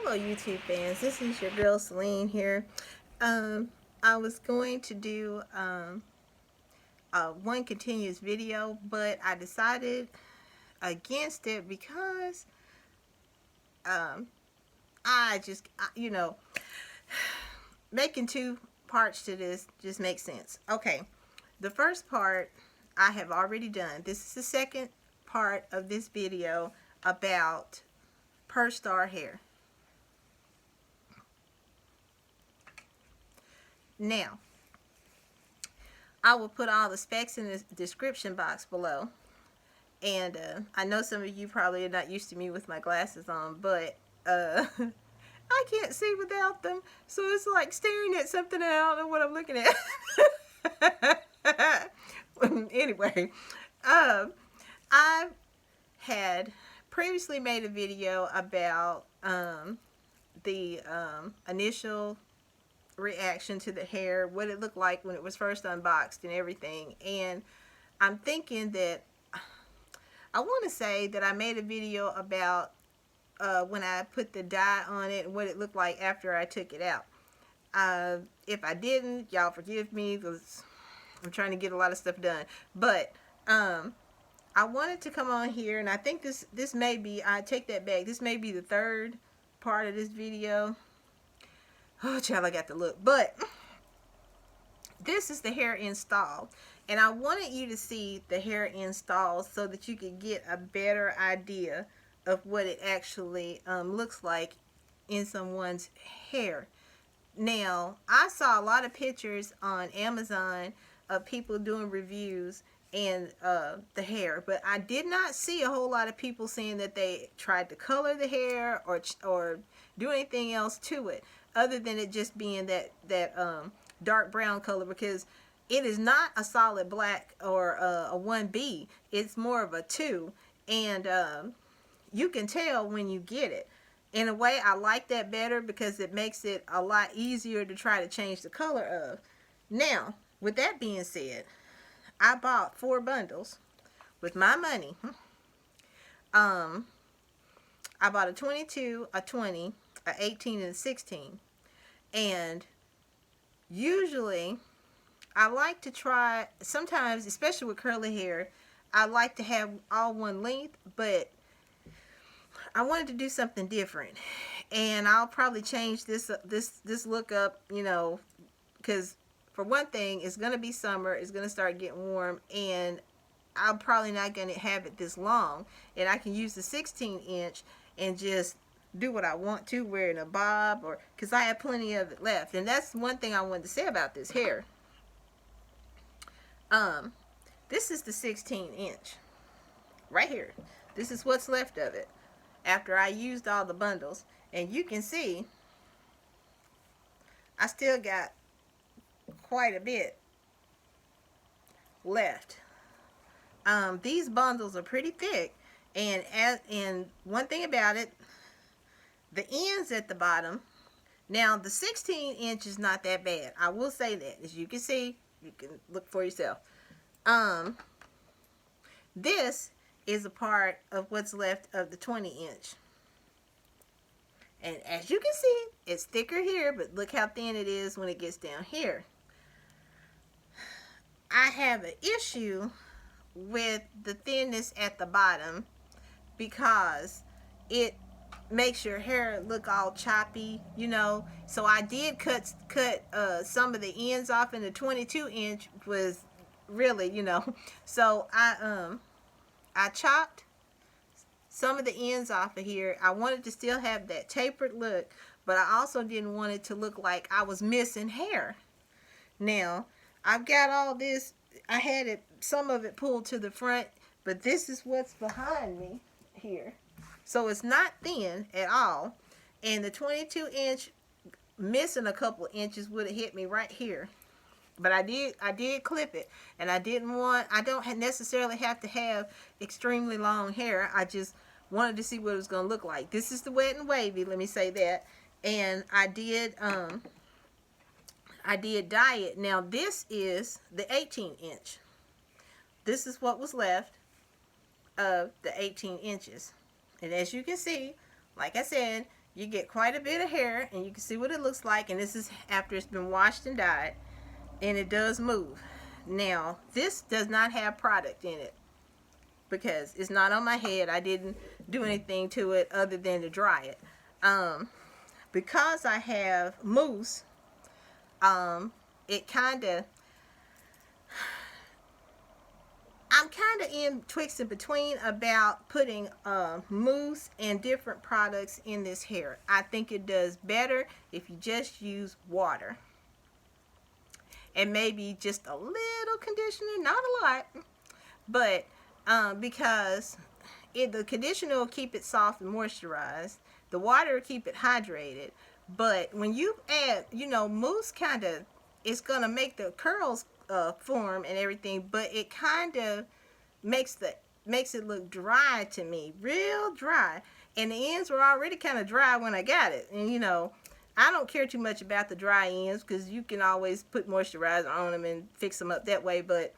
Hello YouTube fans, this is your girl Celine here. I was going to do one continuous video, but I decided against it because um, making two parts to this just makes sense. Okay, the first part I have already done. This is the second part of this video about Perstar hair. Now, I will put all the specs in the description box below. And I know some of you probably are not used to me with my glasses on, but I can't see without them. So it's like staring at something and I don't know what I'm looking at. Anyway, I had previously made a video about the initial reaction to the hair, what it looked like when it was first unboxed and everything. And I'm thinking that I want to say that I made a video about when I put the dye on it and what it looked like after I took it out. If I didn't, y'all forgive me because I'm trying to get a lot of stuff done. But I wanted to come on here, and I think this may be, I take that back, this may be the third part of this video. Oh, child, I got to look. But this is the hair installed. And I wanted you to see the hair installed so that you could get a better idea of what it actually looks like in someone's hair. Now, I saw a lot of pictures on Amazon of people doing reviews and the hair, but I did not see a whole lot of people saying that they tried to color the hair or do anything else to it, other than it just being that dark brown color, because it is not a solid black or a 1B. It's more of a 2, and you can tell when you get it. In a way, I like that better because it makes it a lot easier to try to change the color of. Now, with that being said, I bought 4 bundles with my money. I bought a 22, a 20, a 18, and a 16. And usually, I like to try, sometimes, especially with curly hair, I like to have all one length, but I wanted to do something different. And I'll probably change this look up, you know, because for one thing, it's going to be summer, it's going to start getting warm, and I'm probably not going to have it this long. And I can use the 16-inch and just do what I want to, wear it in a bob, or because I have plenty of it left. And that's one thing I wanted to say about this hair. This is the 16-inch right here. This is what's left of it after I used all the bundles, and you can see I still got quite a bit left. These bundles are pretty thick, and one thing about it, the ends at the bottom. Now the 16-inch is not that bad. I will say that. As you can see, you can look for yourself. This is a part of what's left of the 20-inch. And as you can see, it's thicker here, but look how thin it is when it gets down here. I have an issue with the thinness at the bottom because it makes your hair look all choppy, you know. So I did cut some of the ends off, and the 22-inch was really, you know. So I chopped some of the ends off of here. I wanted to still have that tapered look, but I also didn't want it to look like I was missing hair. Now, I've got all this, I had it, some of it pulled to the front, but this is what's behind me here. So it's not thin at all. And the 22-inch, missing a couple of inches, would have hit me right here. But I did clip it, and I don't necessarily have to have extremely long hair. I just wanted to see what it was going to look like. This is the wet and wavy, let me say that. And I did dye it. Now this is the 18-inch. This is what was left of the 18 inches. And as you can see, like I said, you get quite a bit of hair, and you can see what it looks like. And this is after it's been washed and dyed, and it does move. Now, this does not have product in it because it's not on my head. I didn't do anything to it other than to dry it. Because I have mousse, it kind of, I'm kind of in twixt and between about putting mousse and different products in this hair. I think it does better if you just use water and maybe just a little conditioner, not a lot, but because the conditioner will keep it soft and moisturized, the water will keep it hydrated. But when you add, mousse, kind of, it's gonna make the curls form and everything, but it kind of makes it look dry to me, real dry. And the ends were already kind of dry when I got it, and I don't care too much about the dry ends because you can always put moisturizer on them and fix them up that way. But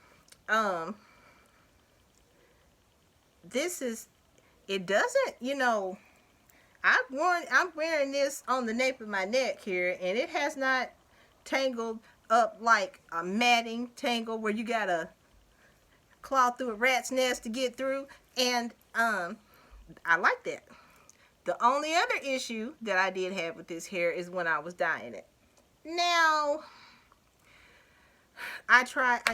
this is, it doesn't, I'm wearing this on the nape of my neck here, and it has not tangled up like a matting tangle where you gotta claw through a rat's nest to get through. And I like that. The only other issue that I did have with this hair is when I was dyeing it. Now, I tried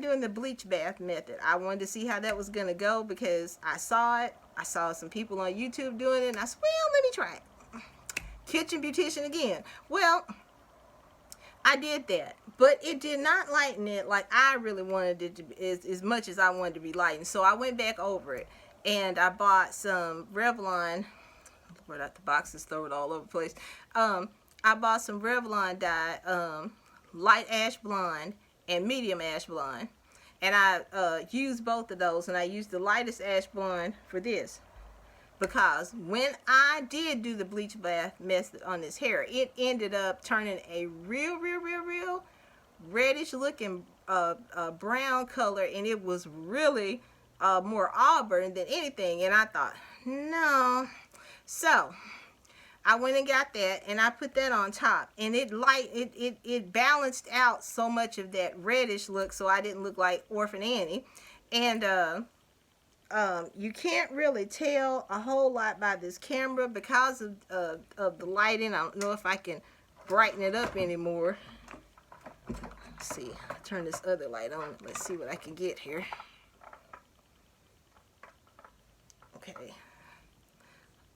doing the bleach bath method. I wanted to see how that was gonna go because I saw it. I saw some people on YouTube doing it, and I said, well, let me try it. Kitchen beautician again. Well, I did that, but it did not lighten it like I really wanted it to be, as much as I wanted to be lightened. So I went back over it, and I bought some Revlon. Where the box is thrown all over the place. I bought some Revlon dye, light ash blonde and medium ash blonde, and I used both of those, and I used the lightest ash blonde for this because when I did do the bleach bath method on this hair, it ended up turning a real reddish looking brown color, and it was really more auburn than anything. And I thought, no. So I went and got that, and I put that on top, and it balanced out so much of that reddish look, so I didn't look like Orphan Annie. And you can't really tell a whole lot by this camera because of the lighting. I don't know if I can brighten it up anymore. Let's see. Turn this other light on. Let's see what I can get here. Okay.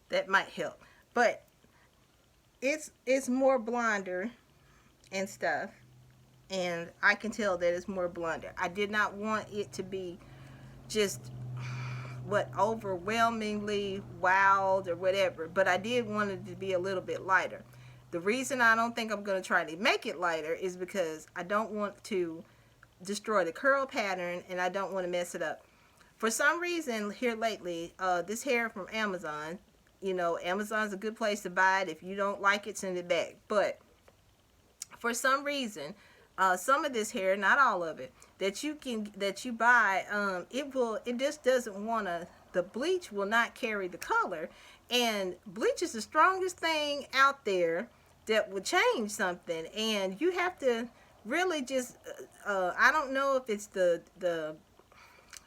That might help. But it's more blonder and stuff, and I can tell that it's more blonder. I did not want it to be just overwhelmingly wild or whatever, but I did want it to be a little bit lighter. The reason I don't think I'm going to try to make it lighter is because I don't want to destroy the curl pattern, and I don't want to mess it up. For some reason here lately, this hair from Amazon, Amazon's a good place to buy it. If you don't like it, send it back. But for some reason, some of this hair, not all of it, that you buy, it just doesn't want to, the bleach will not carry the color. And bleach is the strongest thing out there that will change something. And you have to really just, I don't know if it's the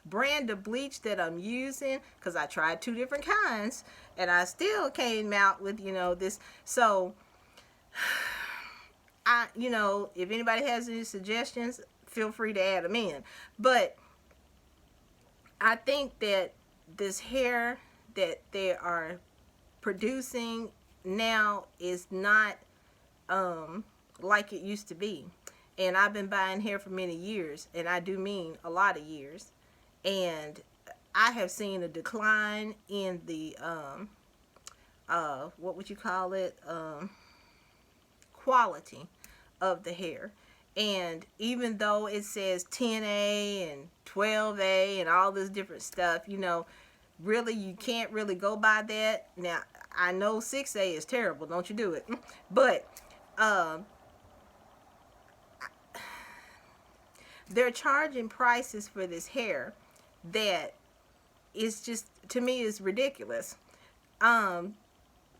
brand of bleach that I'm using, because I tried 2 different kinds and I still came out with this. So if anybody has any suggestions, feel free to add them in. But I think that this hair that they are producing now is not like it used to be. And I've been buying hair for many years, and I do mean a lot of years. And I have seen a decline in the what would you call it, quality of the hair. And even though it says 10A and 12A and all this different stuff, really you can't really go by that. Now I know 6A is terrible, don't you do it. But they're charging prices for this hair that is just, to me, is ridiculous.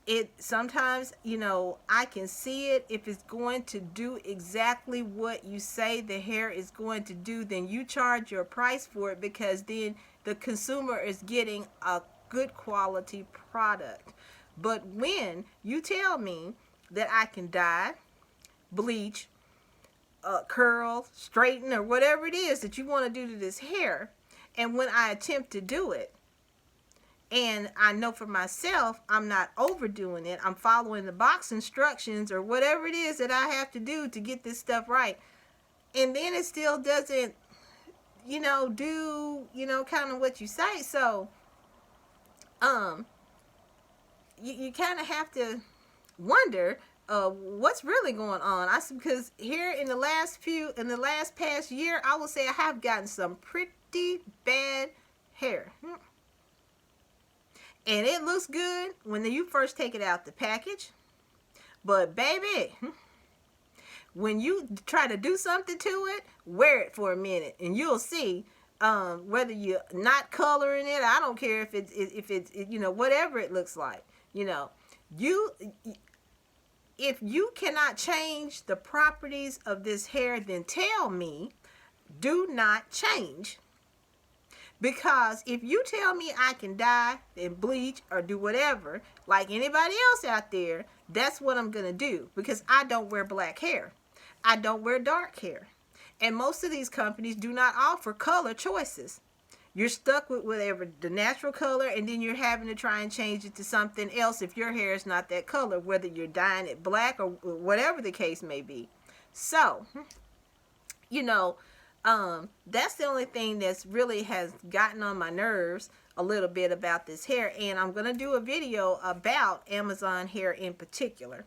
it sometimes, you know, I can see it. If it's going to do exactly what you say the hair is going to do, then you charge your price for it, because then the consumer is getting a good quality product. But when you tell me that I can dye, bleach, curl, straighten, or whatever it is that you want to do to this hair, and when I attempt to do it, and I know for myself I'm not overdoing it, I'm following the box instructions or whatever it is that I have to do to get this stuff right, and then it still doesn't, you know, do, you know, kind of what you say. So you kind of have to wonder what's really going on. Because here in the last past year, I will say I have gotten some pretty bad hair. And it looks good when you first take it out the package. But baby, when you try to do something to it, wear it for a minute and you'll see whether you're not coloring it. I don't care if it's you know, whatever it looks like. You know, if you cannot change the properties of this hair, then tell me, do not change. Because if you tell me I can dye and bleach or do whatever, like anybody else out there, that's what I'm going to do. Because I don't wear black hair. I don't wear dark hair. And most of these companies do not offer color choices. You're stuck with whatever the natural color, and then you're having to try and change it to something else if your hair is not that color, whether you're dyeing it black or whatever the case may be. So, you know, that's the only thing that's really has gotten on my nerves a little bit about this hair. And I'm going to do a video about Amazon hair in particular.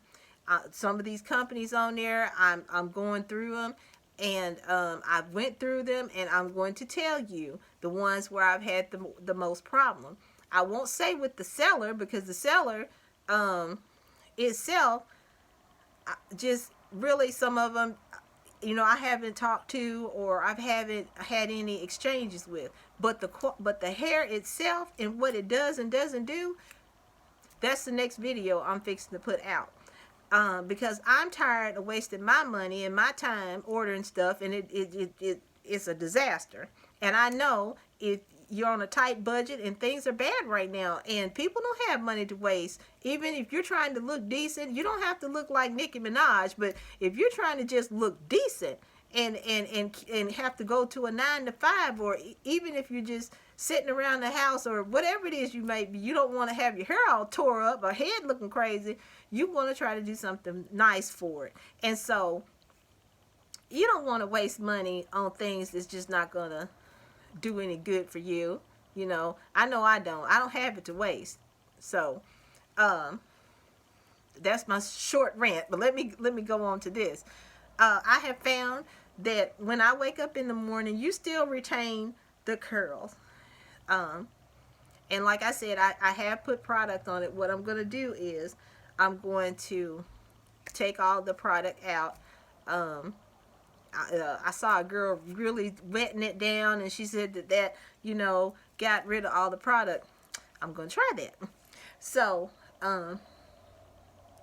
Some of these companies on there, I'm going through them, and I went through them, and I'm going to tell you the ones where I've had the most problem. I won't say with the seller, because the seller itself, just really some of them, you know, I haven't talked to, or I haven't had any exchanges with. But the hair itself and what it does and doesn't do, that's the next video I'm fixing to put out. Because I'm tired of wasting my money and my time ordering stuff, and it's a disaster. And I know if you're on a tight budget and things are bad right now, and people don't have money to waste. Even if you're trying to look decent, you don't have to look like Nicki Minaj, but if you're trying to just look decent and have to go to a 9 to 5, or even if you're just sitting around the house or whatever it is you may be, you don't want to have your hair all tore up or head looking crazy. You want to try to do something nice for it. And so you don't want to waste money on things that's just not going to do any good for you. You know I don't have it to waste. So that's my short rant, but let me go on to this. I have found that when I wake up in the morning, you still retain the curls, and like I said, I have put product on it. What I'm going to do is I'm going to take all the product out. I saw a girl really wetting it down, and she said that you know, got rid of all the product. I'm going to try that. So,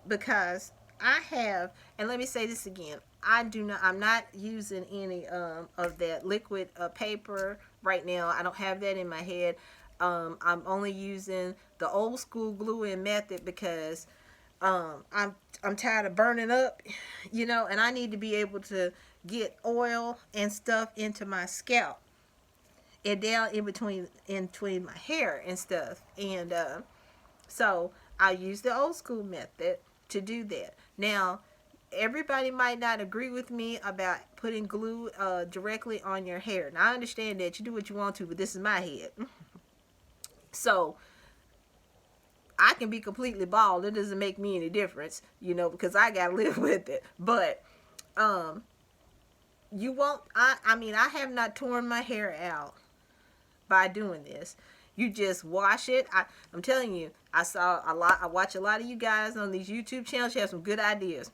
because I have, and let me say this again, I'm not using any of that liquid paper right now. I don't have that in my head. I'm only using the old school glue-in method, because I'm tired of burning up, you know, and I need to be able to get oil and stuff into my scalp and down in between my hair and stuff. And so I use the old school method to do that. Now, everybody might not agree with me about putting glue directly on your hair. Now, I understand that you do what you want to, but this is my head. So I can be completely bald. It doesn't make me any difference, you know, because I got to live with it. But you won't, I mean, I have not torn my hair out by doing this. You just wash it. I'm telling you, I watch a lot of you guys on these YouTube channels. You have some good ideas.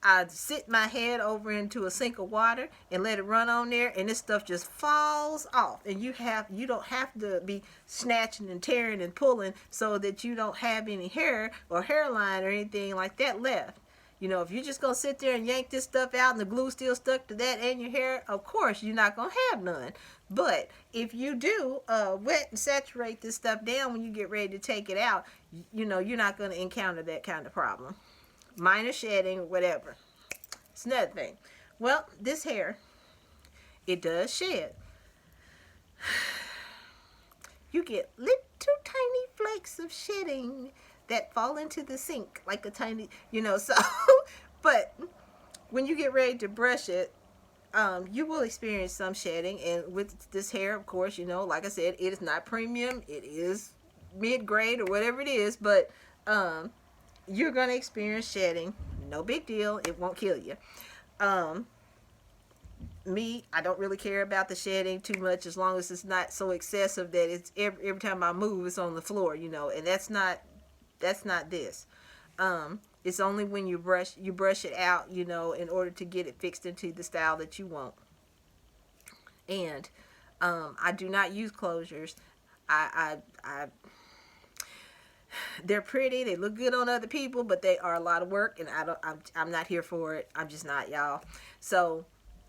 I sit my head over into a sink of water and let it run on there, and this stuff just falls off. And you don't have to be snatching and tearing and pulling so that you don't have any hair or hairline or anything like that left. You know, if you're just going to sit there and yank this stuff out and the glue still stuck to that and your hair, of course, you're not going to have none. But if you do wet and saturate this stuff down when you get ready to take it out, you know, you're not going to encounter that kind of problem. Minor shedding, whatever. It's another thing. Well, this hair, it does shed. You get little tiny flakes of shedding that fall into the sink like a tiny, you know, so, but when you get ready to brush it, you will experience some shedding. And with this hair, of course, you know, like I said, it is not premium. It is mid-grade or whatever it is, but you're going to experience shedding. No big deal. It won't kill you. Me, I don't really care about the shedding too much as long as it's not so excessive that it's every time I move, it's on the floor, you know, and that's not this. It's only when you brush it out, you know, in order to get it fixed into the style that you want. And I do not use closures. They're pretty, they look good on other people, but they are a lot of work, and I'm not here for it. I'm just not, y'all. So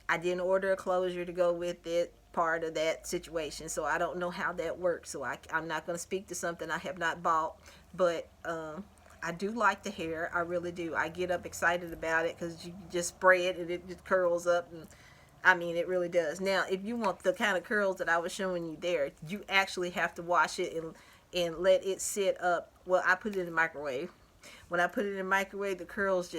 I didn't order a closure to go with it, part of that situation, so I don't know how that works. So I'm not going to speak to something I have not bought, but I do like the hair. I really do. I get up excited about it because you just spray it and it just curls up, and I mean, it really does. Now, if you want the kind of curls that I was showing you there, you actually have to wash it and let it sit up. Well, I put it in the microwave. When I put it in the microwave, the curls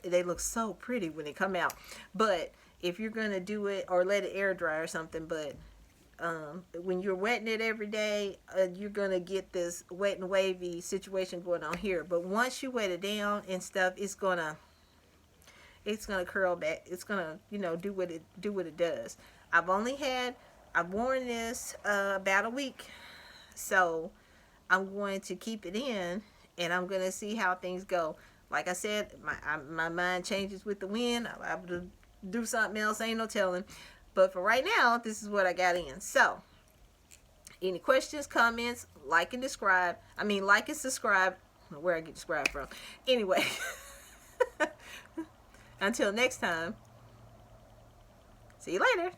they look so pretty when they come out. But if you're going to do it, or let it air dry or something, but when you're wetting it every day, you're going to get this wet and wavy situation going on here. But once you wet it down and stuff, it's going to curl back. It's going to, you know, do what it does. I've worn this about a week. So I'm going to keep it in, and I'm going to see how things go. Like I said, my mind changes with the wind. I'm able to do something else. Ain't no telling. But for right now, this is what I got in. So, any questions, comments, like and subscribe. Where I get subscribe from. Anyway, until next time, see you later.